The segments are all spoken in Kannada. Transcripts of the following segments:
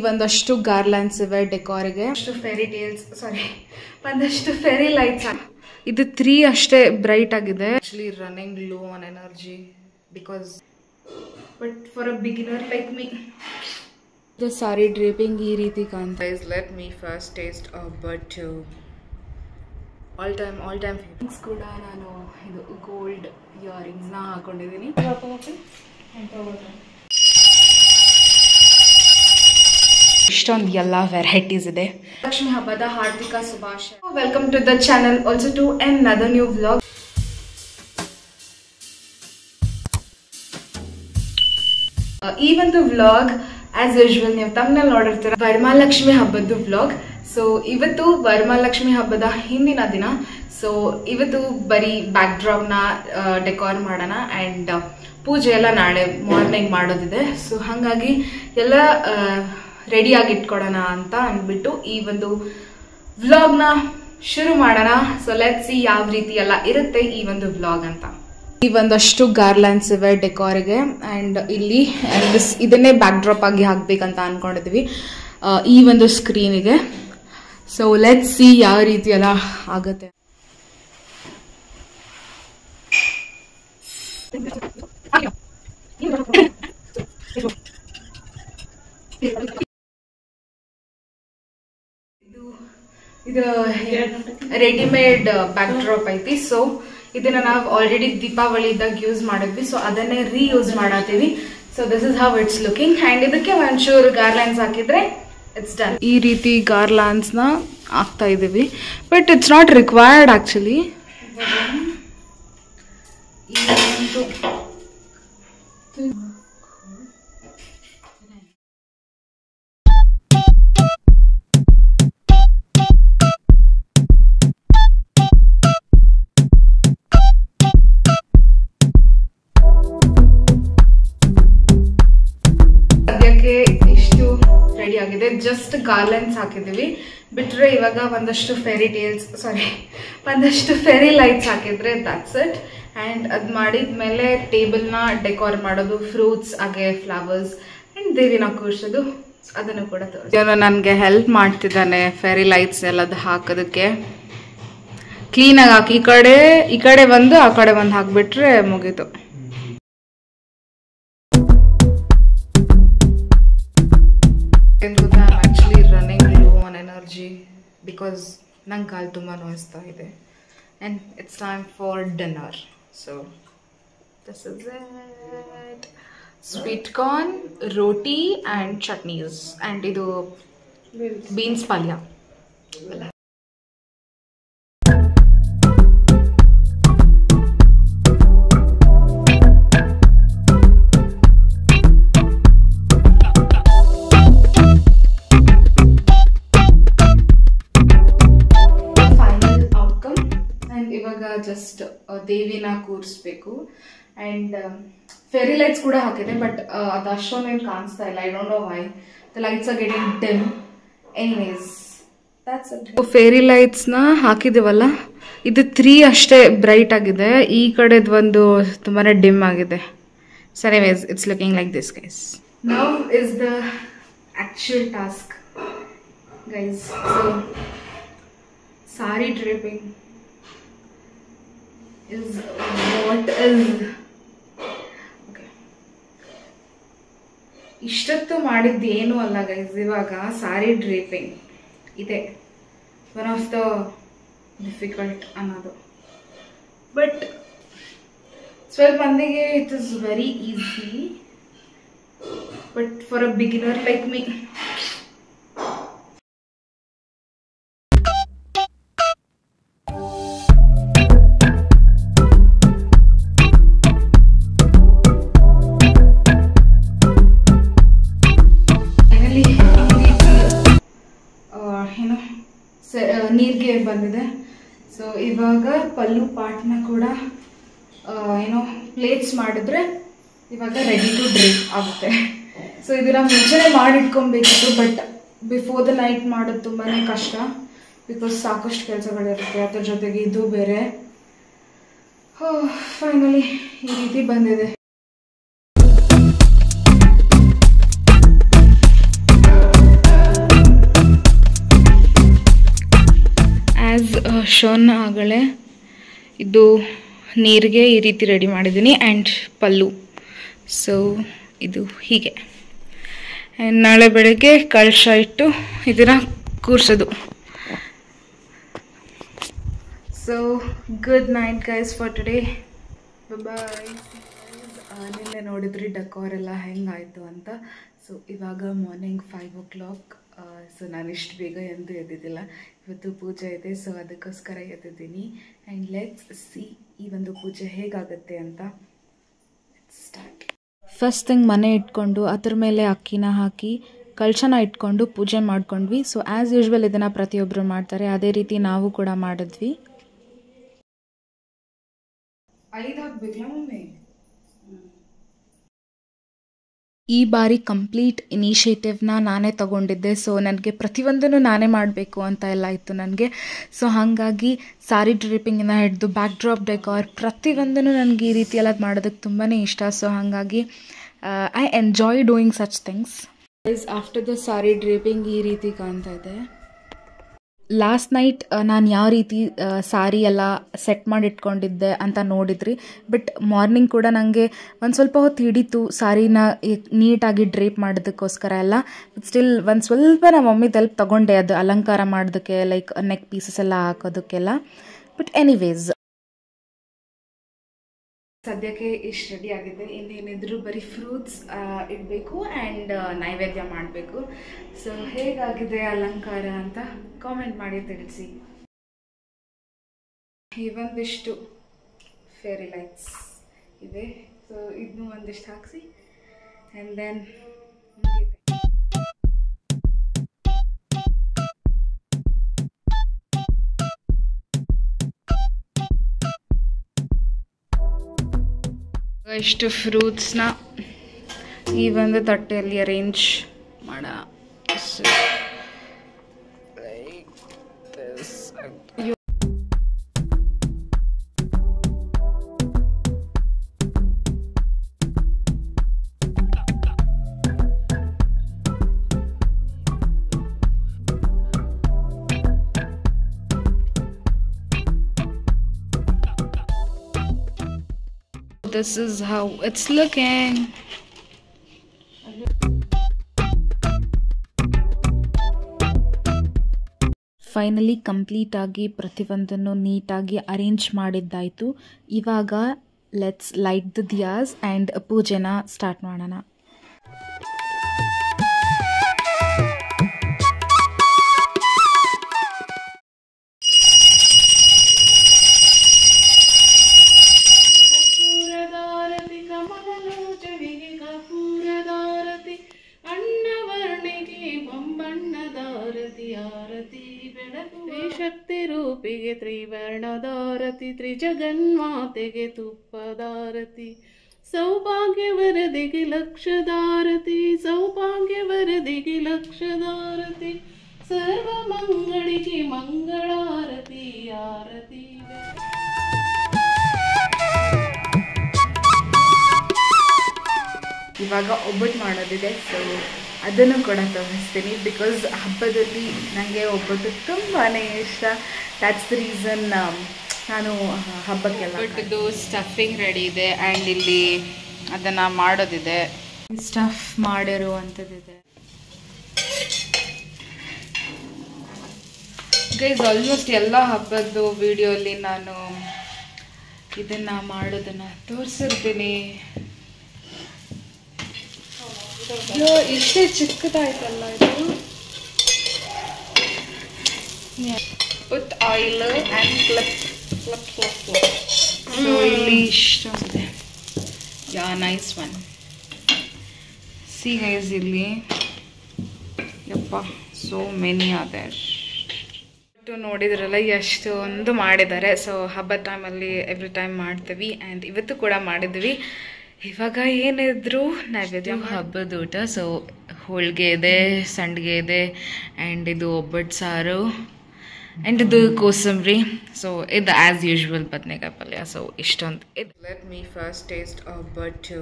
ಒಂದಷ್ಟು ಗಾರ್ಲ್ಯಾಂಡ್ಸ್ ಇವೆ ಡೆಕೋರ್ಗೆ, ಫೇರಿ ಟೇಲ್ಸ್ ಒಂದಷ್ಟು ಫೇರಿ ಲೈಟ್ಸ್. ಇದು 3 ಅಷ್ಟೇ ಬ್ರೈಟ್ ಆಗಿದೆ. Actually running low on energy because but for a beginner like me the sari draping ಈ ರೀತಿ ಕಾಣ್ತಾ. Let me first taste but all time favourites ಕೂಡ ನಾನು ಇದು ಗೋಲ್ಡ್ ಇಯರಿಂಗ್ಸ್ನ ಹಾಕೊಂಡಿದ್ದೀನಿ. ಇಷ್ಟೊಂದು ಎಲ್ಲ ವೆರೈಟೀಸ್ ಇದೆ. ಲಕ್ಷ್ಮಿ ಹಬ್ಬದ ಹಾರ್ದಿಕ ಶುಭಾಶಯ. Welcome to the channel, also to another new vlog. ಈ ಒಂದು ವ್ಲಾಗ್ ಆಸ್ ಯೂಶುವಲ್ ನೀವು ತಮ್ಮನಲ್ಲಿ ನೋಡಿರ್ತೀರ ವರಮಹಾಲಕ್ಷ್ಮಿ ಹಬ್ಬದ ವ್ಲಾಗ್. ಸೊ ಇವತ್ತು ವರಮಹಾಲಕ್ಷ್ಮಿ ಹಬ್ಬದ ಹಿಂದಿನ ದಿನ. ಸೊ ಇವತ್ತು ಬರೀ ಬ್ಯಾಕ್ ಡ್ರಾಪ್ನ ಡೆಕೋರ್ ಮಾಡೋಣ ಆ್ಯಂಡ್ ಪೂಜೆ ಎಲ್ಲ ನಾಳೆ ಮಾರ್ನಿಂಗ್ ಮಾಡೋದಿದೆ. ಸೊ ಹಾಗಾಗಿ ಎಲ್ಲ ರೆಡಿಯಾಗಿ ಇಟ್ಕೊಡೋಣ ಅಂತ ಅಂದ್ಬಿಟ್ಟು ಈ ಒಂದು ವ್ಲಾಗ್ನ ಶುರು ಮಾಡೋಣ. ಸೊ ಲೆಟ್ಸ್ ಸಿ ಯಾವ ರೀತಿ ಎಲ್ಲ ಇರುತ್ತೆ ಈ ಒಂದು ವ್ಲಾಗ್ ಅಂತ. ಈ ಒಂದಷ್ಟು ಗಾರ್ಲ್ಯಾಂಡ್ಸ್ ಇವೆ ಡೆಕೋರ್ಗೆ ಆ್ಯಂಡ್ ಇಲ್ಲಿ ಇದನ್ನೇ ಬ್ಯಾಕ್ ಡ್ರಾಪ್ ಆಗಿ ಹಾಕ್ಬೇಕಂತ ಅನ್ಕೊಂಡಿದ್ವಿ ಈ ಒಂದು ಸ್ಕ್ರೀನಿಗೆ. ಸೊ ಲೆಟ್ಸ್ ಸಿ ಯಾವ ರೀತಿ ಎಲ್ಲ ಆಗುತ್ತೆ. ಇದು ರೆಡಿಮೇಡ್ ಬ್ಯಾಕ್ ಡ್ರಾಪ್ ಐತಿ. ಸೊ ಇದನ್ನ ನಾವು ಆಲ್ರೆಡಿ ದೀಪಾವಳಿ ಇದ್ದಾಗ ಯೂಸ್ ಮಾಡಿದ್ವಿ. ಸೊ ಅದನ್ನೇ ರೀಯೂಸ್ ಮಾಡತ್ತೀವಿ. So this is how it's looking. And ಇದಕ್ಕೆ ಒಂಚೂರು ಗಾರ್ಲ್ಯಾಂಡ್ಸ್ ಹಾಕಿದ್ರೆ ಇಟ್ಸ್ ಡನ್. ಈ ರೀತಿ ಗಾರ್ಲ್ಯಾಂಡ್ಸ್ನ ಹಾಕ್ತಾ ಇದ್ದೀವಿ but it's not required actually. ಇಷ್ಟು ರೆಡಿ ಆಗಿದೆ. ಜಸ್ಟ್ ಗಾರ್ಲ್ಯಾಂಡ್ಸ್ ಹಾಕಿದ್ದೀವಿ ಬಿಟ್ರೆ ಇವಾಗ ಒಂದಷ್ಟು ಫೇರಿ ಟೇಲ್ಸ್ ಒಂದಷ್ಟು ಫೇರಿ ಲೈಟ್ಸ್ ಹಾಕಿದ್ರೆ ದಟ್ಸ್ ಇಟ್. ಆ್ಯಂಡ್ ಅದು ಮಾಡಿದ್ಮೇಲೆ ಟೇಬಲ್ನ ಡೆಕೋರ್ ಮಾಡೋದು, ಫ್ರೂಟ್ಸ್ ಹಾಗೆ ಫ್ಲವರ್ಸ್ ಆ್ಯಂಡ್ ದೇವಿನ ಕೂರ್ಸೋದು ಅದನ್ನು ಕೂಡ ತೋರಿಸ್ತೀನಿ. ನನಗೆ ಹೆಲ್ಪ್ ಮಾಡ್ತಿದ್ದಾನೆ ಫೇರಿ ಲೈಟ್ಸ್ ಎಲ್ಲದು ಹಾಕೋದಕ್ಕೆ. ಕ್ಲೀನಾಗಿ ಹಾಕಿ ಈ ಕಡೆ ಒಂದು ಆ ಕಡೆ ಒಂದು ಹಾಕಿಬಿಟ್ರೆ ಮುಗೀತು. I'm actually running low on energy because ನಂಗೆ ಕಾಲು ತುಂಬ ನೋಯಿಸ್ತಾ ಇದೆ and it's time for dinner. So this is it. Sweet corn, roti and chutneys and ಇದು beans palya. ಜಸ್ಟ್ ದೇವಿನ ಕೂರಿಸ್ಬೇಕು ಆ್ಯಂಡ್ ಫೇರಿ ಲೈಟ್ಸ್ ಕೂಡ ಹಾಕಿದೆ ಬಟ್ ಅದು ಅಷ್ಟೊಂದೇನು ಕಾಣಿಸ್ತಾ ಇಲ್ಲ. I don't know why the lights are getting dim. Anyways that's it. Fairy ಲೈಟ್ಸ್ನ ಹಾಕಿದ್ದೀವಲ್ಲ, ಇದು 3 ಅಷ್ಟೇ ಬ್ರೈಟ್ ಆಗಿದೆ, ಈ ಕಡೆದು ಒಂದು ತುಂಬಾ ಡಿಮ್ ಆಗಿದೆ. So anyways it's looking like this guys. Now is the actual task guys. So sorry draping is what is okay. ಇಷ್ಟೊತ್ತು ಮಾಡಿದ್ದು ಏನು ಅಲ್ಲ ಗೈಸ್, ಇವಾಗ ಸಾರಿ ಡ್ರೇಪಿಂಗ್ ಇದೆ ಒನ್ ಆಫ್ ದ ಡಿಫಿಕಲ್ಟ್ ಅನ್ನೋದು. ಬಟ್ ಸ್ವಲ್ಪ ಮಂದಿಗೆ it is very easy, but for a beginner like me ನೀರಿಗೆ ಬಂದಿದೆ. ಸೊ ಇವಾಗ ಪಲ್ಲು ಪಾಟ್ನ ಕೂಡ ಏನೋ ಪ್ಲೇಟ್ಸ್ ಮಾಡಿದ್ರೆ ಇವಾಗ ರೆಡಿ ಟು ಡ್ರೇಪ್ ಆಗುತ್ತೆ. ಸೊ ಇದನ್ನ ಮುಂಚೆನೇ ಮಾಡಿಟ್ಕೊಬೇಕಿತ್ತು ಬಟ್ ಬಿಫೋರ್ ದ ನೈಟ್ ಮಾಡೋದು ತುಂಬಾ ಕಷ್ಟ ಬಿಕಾಸ್ ಸಾಕಷ್ಟು ಕೆಲಸಗಳಿರುತ್ತೆ, ಅದ್ರ ಜೊತೆಗೆ ಇದು ಬೇರೆ. ಫೈನಲಿ ಈ ರೀತಿ ಬಂದಿದೆ. ಶೋನ ಆಗಲೇ ಇದು ನೀರಿಗೆ ಈ ರೀತಿ ರೆಡಿ ಮಾಡಿದ್ದೀನಿ ಆ್ಯಂಡ್ ಪಲ್ಲು. ಸೊ ಇದು ಹೀಗೆ. ಆ್ಯಂಡ್ ನಾಳೆ ಬೆಳಗ್ಗೆ ಕಳಶ ಇಟ್ಟು ಇದನ್ನು ಕೂರಿಸೋದು. So good night guys for today, bye. ನಿನ್ನೆ ನೋಡಿದ್ರಿ ಡೆಕೋರ್ ಎಲ್ಲ ಹೆಂಗಾಯಿತು ಅಂತ. ಸೊ ಇವಾಗ ಮಾರ್ನಿಂಗ್ 5 o'clock. ಸೊ ನಾನು ಇಷ್ಟು ಬೇಗ ಎಂದೂ ಎದ್ದಿದ್ದಿಲ್ಲ. ಇವತ್ತು ಪೂಜೆ ಇದೆ, ಸೊ ಅದಕ್ಕೋಸ್ಕರ ಎದ್ದಿದ್ದೀನಿ. ಆ್ಯಂಡ್ ಲೆಟ್ಸ್ ಸಿ ಈ ಒಂದು ಪೂಜೆ ಹೇಗಾಗುತ್ತೆ ಅಂತ. ಸ್ಟಾರ್ಟ್. ಫಸ್ಟ್ ಥಿಂಗ್ ಮನೆ ಇಟ್ಕೊಂಡು ಅದ್ರ ಮೇಲೆ ಅಕ್ಕಿನ ಹಾಕಿ ಕಳಶನ ಇಟ್ಕೊಂಡು ಪೂಜೆ ಮಾಡ್ಕೊಂಡ್ವಿ. ಸೊ ಆ್ಯಸ್ ಯೂಶ್ವಲ್ ಇದನ್ನು ಪ್ರತಿಯೊಬ್ಬರು ಮಾಡ್ತಾರೆ, ಅದೇ ರೀತಿ ನಾವು ಕೂಡ ಮಾಡಿದ್ವಿ. 5 ಹಾಕ್ಬೇಕಲ್ಲ ಮಮ್ಮಿ? ಈ ಬಾರಿ ಕಂಪ್ಲೀಟ್ ಇನಿಷಿಯೇಟಿವ್ನ ನಾನೇ ತಗೊಂಡಿದ್ದೆ. ಸೊ ನನಗೆ ಪ್ರತಿಯೊಂದನ್ನು ನಾನೇ ಮಾಡಬೇಕು ಅಂತ ಎಲ್ಲ ಇತ್ತು ನನಗೆ. ಸೊ ಹಾಗಾಗಿ ಸಾರಿ ಡ್ರಿಪ್ಪಿಂಗಿಂದ ಹಿಡಿದು ಬ್ಯಾಕ್ ಡ್ರಾಪ್ ಡೆಕೋರ್ ಪ್ರತಿಯೊಂದನ್ನು ನನಗೆ ಈ ರೀತಿ ಎಲ್ಲ ಮಾಡೋದಕ್ಕೆ ತುಂಬಾ ಇಷ್ಟ. ಸೊ ಹಾಗಾಗಿ I enjoy doing such things. After the sorry dripping ಈ ರೀತಿ ಕಾಣ್ತಾ ಇದೆ. ಲಾಸ್ಟ್ ನೈಟ್ ನಾನು ಯಾವ ರೀತಿ ಸಾರಿ ಎಲ್ಲ ಸೆಟ್ ಮಾಡಿ ಇಟ್ಕೊಂಡಿದ್ದೆ ಅಂತ ನೋಡಿದ್ರಿ. ಬಟ್ ಮಾರ್ನಿಂಗ್ ಕೂಡ ನನಗೆ ಒಂದು ಸ್ವಲ್ಪ ಹೊತ್ತು ಹಿಡಿತು ಸಾರಿನ ನೀಟಾಗಿ ಡ್ರೇಪ್ ಮಾಡೋದಕ್ಕೋಸ್ಕರ ಎಲ್ಲ. ಬಟ್ ಸ್ಟಿಲ್ ಒಂದು ಸ್ವಲ್ಪ ನಮ್ಮ ಮಮ್ಮಿದು ಹೆಲ್ಪ್ ತೊಗೊಂಡೆ ಅದು ಅಲಂಕಾರ ಮಾಡೋದಕ್ಕೆ, ಲೈಕ್ ನೆಕ್ ಪೀಸಸ್ ಎಲ್ಲ ಹಾಕೋದಕ್ಕೆಲ್ಲ. ಬಟ್ ಎನಿವೇಸ್ ಸದ್ಯಕ್ಕೆ ಇಷ್ಟು ರೆಡಿ ಆಗಿದೆ. ಇನ್ನೇನಿದ್ರು ಬರೀ ಫ್ರೂಟ್ಸ್ ಇಡಬೇಕು ಆ್ಯಂಡ್ ನೈವೇದ್ಯ ಮಾಡಬೇಕು. ಸೊ ಹೇಗಾಗಿದೆ ಅಲಂಕಾರ ಅಂತ ಕಾಮೆಂಟ್ ಮಾಡಿ ತಿಳಿಸಿ. ಇವೊಂದಿಷ್ಟು ಫೇರಿ ಲೈಟ್ಸ್ ಇದೆ, ಸೊ ಇದನ್ನು ಒಂದಿಷ್ಟು ಹಾಕಿಸಿ ಆ್ಯಂಡ್ ದೆನ್ ಇಷ್ಟು ಫ್ರೂಟ್ಸ್ನ ಈ ಒಂದು ತಟ್ಟೆಯಲ್ಲಿ ಅರೇಂಜ್ ಮಾಡೋಣ. This is how it's looking. Finally complete ಆಗಿ ಪ್ರತಿಯೊಂದನ್ನು ನೀಟಾಗಿ ಅರೇಂಜ್ ಮಾಡಿದ್ದಾಯಿತು. ಇವಾಗ let's light the diyas and ಪೂಜೆನ ಸ್ಟಾರ್ಟ್ ಮಾಡೋಣ. ಶಕ್ತಿ ರೂಪಿಗೆ ತ್ರಿವರ್ಣದಾರತಿ, ತ್ರಿಜಗನ್ಮಾತೆಗೆ ತುಪ್ಪದಾರತಿ, ಸೌಭಾಗ್ಯ ವರದಿಗೆ ಲಕ್ಷದಾರತಿ, ಸೌಭಾಗ್ಯ ವರದಿಗೆ ಲಕ್ಷದಾರತಿ, ಸರ್ವ ಮಂಗಳಿಗೆ ಮಂಗಳಾರತಿ ಆರತಿ. ಇವಾಗ ಒಬ್ಬಟ್ಟು ಮಾಡೋದಿದೆ, ಸೊ ಅದನ್ನು ಕೂಡ ತೋರಿಸ್ತೀನಿ. ಬಿಕಾಸ್ ಹಬ್ಬದಲ್ಲಿ ನನಗೆ ಒಬ್ಬಟ್ಟು ತುಂಬಾ ಇಷ್ಟ. ದ್ಯಾಟ್ಸ್ ದ ರೀಸನ್ ನಾನು ಹಬ್ಬಕ್ಕೆಲ್ಲ. ಒಬ್ಬಟ್ಟು ಸ್ಟಫಿಂಗ್ ರೆಡಿ ಇದೆ ಆ್ಯಂಡ್ ಇಲ್ಲಿ ಅದನ್ನು ಮಾಡೋದಿದೆ, ಸ್ಟಫ್ ಮಾಡಿರುವಂಥದ್ದಿದೆ. ಗೈಸ್ ಆಲ್ಮೋಸ್ಟ್ ಎಲ್ಲ ಹಬ್ಬದ್ದು ವಿಡಿಯೋಲಿ ನಾನು ಇದನ್ನು ಮಾಡೋದನ್ನು ತೋರಿಸಿರ್ತೀನಿ. ಇಷ್ಟೇ ಚಿಕ್ಕದಾಯ್ತಲ್ಲ ಇದು. With oil and clip. So ಇಲ್ಲಿ ಇಷ್ಟೊಂದಿದೆ. Yeah nice one. See guys ಇಲ್ಲಿ ಯಪ್ಪ ಸೋ ಮೆನಿ ಅದೇ ನೋಡಿದ್ರಲ್ಲ ಎಷ್ಟೊಂದು ಮಾಡಿದ್ದಾರೆ. ಸೊ ಹಬ್ಬದ ಟೈಮಲ್ಲಿ ಎವ್ರಿ ಟೈಮ್ ಮಾಡ್ತೀವಿ ಆ್ಯಂಡ್ ಇವತ್ತು ಕೂಡ ಮಾಡಿದ್ವಿ. ಇವಾಗ ಏನಿದ್ರು ನೈವೇದ್ಯ ಹಬ್ಬದ ಊಟ. ಸೊ ಹೋಳಿಗೆ ಇದೆ, ಸಂಡಿಗೆ ಇದೆ ಆ್ಯಂಡ್ ಇದು ಒಬ್ಬಟ್ಟು ಸಾರು ಆ್ಯಂಡ್ ಇದು ಕೋಸಂಬರಿ. ಸೊ ಇದು ಆ್ಯಸ್ ಯೂಶ್ವಲ್ ಬದನೆಕಾಯಿ ಪಲ್ಯ. ಸೊ ಇಷ್ಟೊಂದು ಇದು. ಲೆಟ್ ಮೀ ಫಸ್ಟ್ ಟೇಸ್ಟ್ ಒಬ್ಬಟ್ಟು.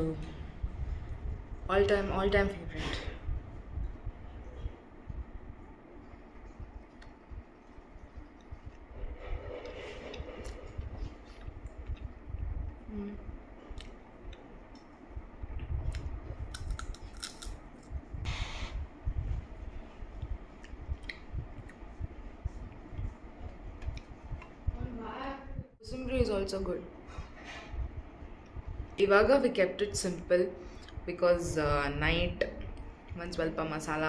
All time favourite. Simri is also good. Ivaga we kept it simple because night ಒಂದು ಸ್ವಲ್ಪ ಮಸಾಲ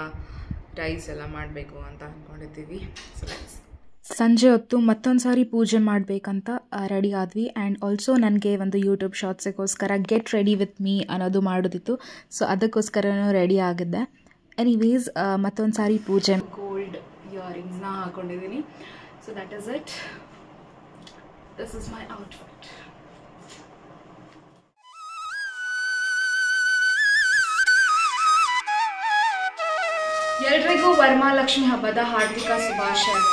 ರೈಸ್ ಎಲ್ಲ ಮಾಡಬೇಕು ಅಂತ ಅಂದ್ಕೊಂಡಿದ್ದೀವಿ. ಸೊ ಸಂಜೆ ಹೊತ್ತು ಮತ್ತೊಂದು ಸಾರಿ ಪೂಜೆ ಮಾಡಬೇಕಂತ ರೆಡಿ ಆದ್ವಿ. ಆ್ಯಂಡ್ ಆಲ್ಸೋ ನನಗೆ ಒಂದು ಯೂಟ್ಯೂಬ್ ಶಾರ್ಟ್ಸಿಗೋಸ್ಕರ ಗೆಟ್ ರೆಡಿ ವಿತ್ ಮೀ ಅನ್ನೋದು ಮಾಡೋದಿತ್ತು. ಸೊ ಅದಕ್ಕೋಸ್ಕರನೂ ರೆಡಿ ಆಗಿದ್ದೆ. ಎನಿವೇಸ್ ಮತ್ತೊಂದು ಸಾರಿ ಪೂಜೆ ಗೋಲ್ಡ್ ಇಯರಿಂಗ್ಸ್ನ ಹಾಕೊಂಡಿದ್ದೀನಿ. So that is it. This is my outfit. ಎಲ್ರಿಗೂ ವರಮಹಾಲಕ್ಷ್ಮಿ ಹಬ್ಬದ ಹಾರ್ದಿಕ ಶುಭಾಶಯಗಳು.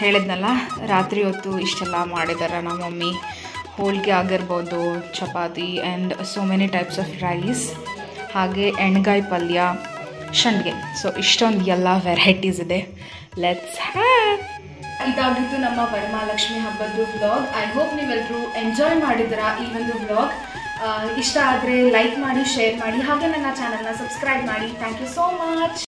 ಹೇಳಿದ್ನಲ್ಲ, ರಾತ್ರಿ ಹೊತ್ತು ಇಷ್ಟೆಲ್ಲ ಮಾಡಿದ್ದಾರೆ ನಮ್ಮ ಮಮ್ಮಿ. ಹೋಳಿಗೆ ಆಗಿರ್ಬೋದು, chapati and so many types of rice, ಹಾಗೆ ಎಣ್ಗಾಯಿ ಪಲ್ಯ, ಸಂಡಿಗೆ. ಸೊ ಇಷ್ಟೊಂದು ಎಲ್ಲ ವೆರೈಟೀಸ್ ಇದೆ. Let's have. ಇದಾಗಿತ್ತು ನಮ್ಮ ವರಮಹಾಲಕ್ಷ್ಮಿ ಹಬ್ಬದ ವ್ಲಾಗ್. ಐ ಹೋಪ್ ನೀವೆಲ್ಲರೂ ಎಂಜಾಯ್ ಮಾಡಿದ್ದೀರಾ ಈ ಒಂದು ವ್ಲಾಗ್. ಇಷ್ಟ ಆದರೆ ಲೈಕ್ ಮಾಡಿ, ಶೇರ್ ಮಾಡಿ, ಹಾಗೆ ನನ್ನ ಚಾನಲ್ನ ಸಬ್ಸ್ಕ್ರೈಬ್ ಮಾಡಿ. Thank you so much.